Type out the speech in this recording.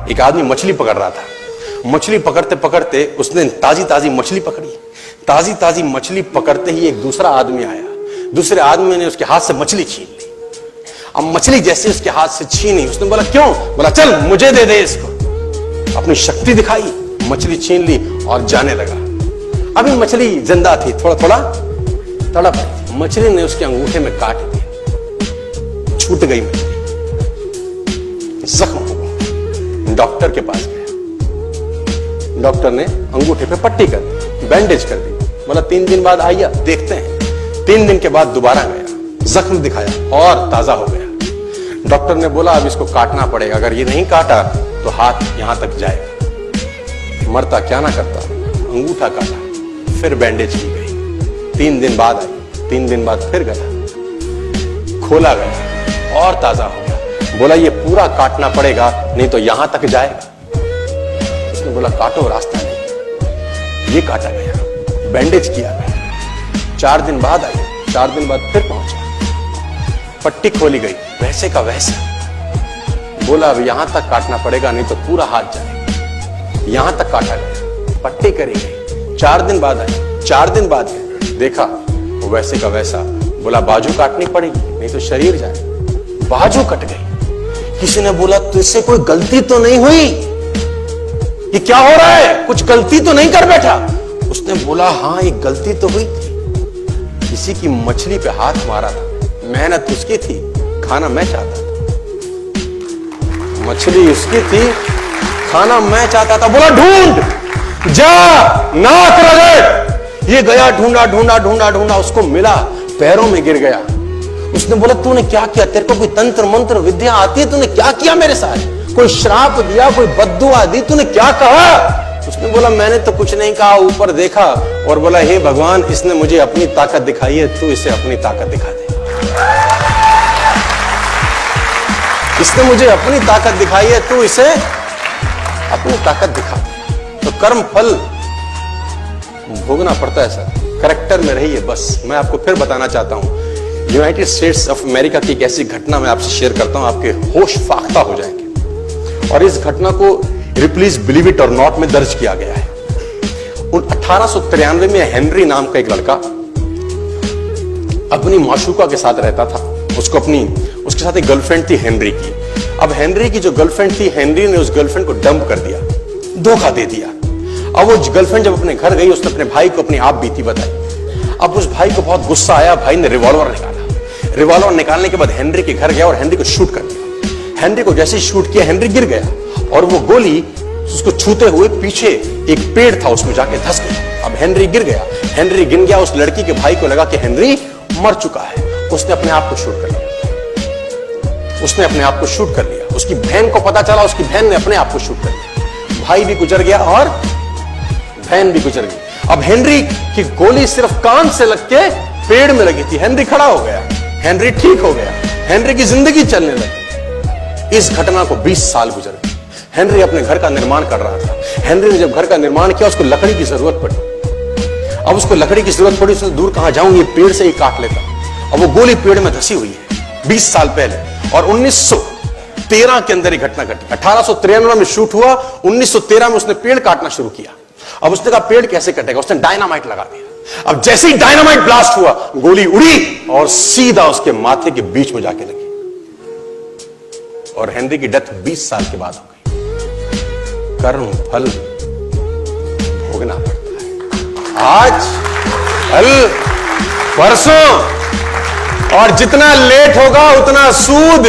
एक आदमी मछली पकड़ रहा था। मछली पकड़ते पकड़ते उसने ताजी ताजी मछली पकड़ी। ताजी ताजी मछली पकड़ते ही एक दूसरा आदमी आया। दूसरे आदमी ने उसके हाथ से मछली छीन ली। अब मछली जैसे उसके हाथ से छीनी, उसने बोला क्यों? बोला चल मुझे दे दे इसको। अपनी शक्ति दिखाई, मछली छीन ली और जाने लगा। अभी मछली जिंदा थी, थोड़ा थोड़ा तड़प रही थी। मछली ने उसके अंगूठे में काट दिया, छूट गई मछली, जख्म हुआ। डॉक्टर के पास गया। डॉक्टर ने अंगूठे पे पट्टी कर दी, बैंडेज कर दी। बोला 3 दिन बाद आइए देखते हैं। 3 दिन के बाद दोबारा गया, जख्म दिखाया और ताजा हो गया। डॉक्टर ने बोला अब इसको काटना पड़ेगा, अगर ये नहीं काटा तो हाथ यहां तक जाएगा। मरता क्या ना करता, अंगूठा काटा, फिर बैंडेज की गई। 3 दिन बाद आई, 3 दिन बाद फिर गया, खोला गया और ताजा हो गया। बोला ये पूरा काटना पड़ेगा नहीं तो यहां तक जाएगा। उसने बोला काटो, रास्ता नहीं। ये काटा गया, बैंडेज किया गया। 4 दिन बाद आई, 4 दिन बाद फिर पहुंचा, पट्टी खोली गई, वैसे का वैसा। बोला अब यहां तक काटना पड़ेगा नहीं तो पूरा हाथ जाएगा। यहां तक काटा गया, पट्टी करी गई। 4 दिन बाद आई, 4 दिन बाद देखा वैसे का वैसा। बोला बाजू काटनी पड़ेगी नहीं तो शरीर जाए। बाजू कट गई। किसी ने बोला तुझसे कोई गलती तो नहीं हुई? ये क्या हो रहा है? कुछ गलती तो नहीं कर बैठा? उसने बोला हाँ एक गलती तो हुई थी। किसी की मछली पे हाथ मारा था, मेहनत उसकी थी, खाना मैं चाहता था। मछली उसकी थी, खाना मैं चाहता था। बोला ढूंढ, जा, नाक रगड़। ये गया, ढूंढा ढूंढा ढूंढा ढूंढा, उसको मिला, पैरों में गिर गया। उसने बोला तूने क्या किया? तेरे को कोई तंत्र मंत्र विद्या आती है? तूने क्या किया मेरे साथ? कोई श्राप दिया, कोई बद्दुआ दी? तूने क्या कहा? उसने बोला मैंने तो कुछ नहीं कहा, ऊपर देखा और बोला हे भगवान इसने मुझे अपनी ताकत दिखाई है, तू इसे अपनी ताकत दिखा दे। इसने मुझे अपनी ताकत दिखाई है, तू इसे अपनी ताकत दिखा दे। तो कर्म फल भोगना पड़ता है सर, करेक्टर में रहिए बस। मैं आपको फिर बताना चाहता हूं, यूनाइटेड स्टेट्स ऑफ अमेरिका की एक ऐसी घटना मैं आपसे शेयर करता हूं, आपके होश फाख्ता हो जाएंगे। और इस घटना को प्लीज बिलीव इट और नॉट में दर्ज किया गया है। 1893 में हेनरी नाम का एक लड़का अपनी माशूका के साथ रहता था। उसके साथ एक गर्लफ्रेंड थी हेनरी की। अब हेनरी की जो गर्लफ्रेंड थी, हेनरी ने उस गर्लफ्रेंड को डंप कर दिया, धोखा दे दिया। अब वो गर्लफ्रेंड जब अपने घर गई, उसने अपने भाई को अपनी आप बीती बताई। अब उस भाई को बहुत गुस्सा आया, भाई ने रिवॉल्वर निकाला। रिवॉल्वर निकालने के बाद हेनरी के घर गया और हेनरी को शूट कर दिया। हेनरी को जैसे ही शूट किया, हेनरी गिर गया और वो गोली उसको छूते हुए पीछे एक पेड़ था उसमें जाके धंस गई। अब हेनरी गिर गया, हेनरी गिर गया। उस लड़की के भाई को लगा कि हेनरी मर चुका है, उसने अपने आप को शूट कर लिया। उसने अपने आप को शूट कर लिया। उसकी बहन को पता चला, उसकी बहन ने अपने आप को शूट कर लिया। भाई भी गुजर गया और बहन भी गुजर गई। अब हेनरी की गोली सिर्फ कान से लग के पेड़ में लगी थी। हेनरी खड़ा हो गया, हेनरी ठीक हो गया, हेनरी की जिंदगी चलने लगी। इस घटना को 20 साल गुजर गए। हेनरी अपने घर का निर्माण कर रहा था। हेनरी ने जब घर का निर्माण किया, उसको लकड़ी की जरूरत पड़ी। अब उसको लकड़ी की जरूरत पड़ी, उसने दूर कहां जाऊं, ये पेड़ से ही काट लेता। अब वो गोली पेड़ में धसी हुई है 20 साल पहले। और 1913 के अंदर ये घटना घटी। 1893 में शूट हुआ, 1913 में उसने पेड़ काटना शुरू किया। अब उसने कहा पेड़ कैसे कटेगा, उसने डायनामाइट लगा दिया। अब जैसे ही डायनामाइट ब्लास्ट हुआ, गोली उड़ी और सीधा उसके माथे के बीच में जाके लगी और हेनरी की डेथ 20 साल के बाद हो गई। कर्म फल भोगना पड़ता है, आज कल परसों, और जितना लेट होगा उतना सूद।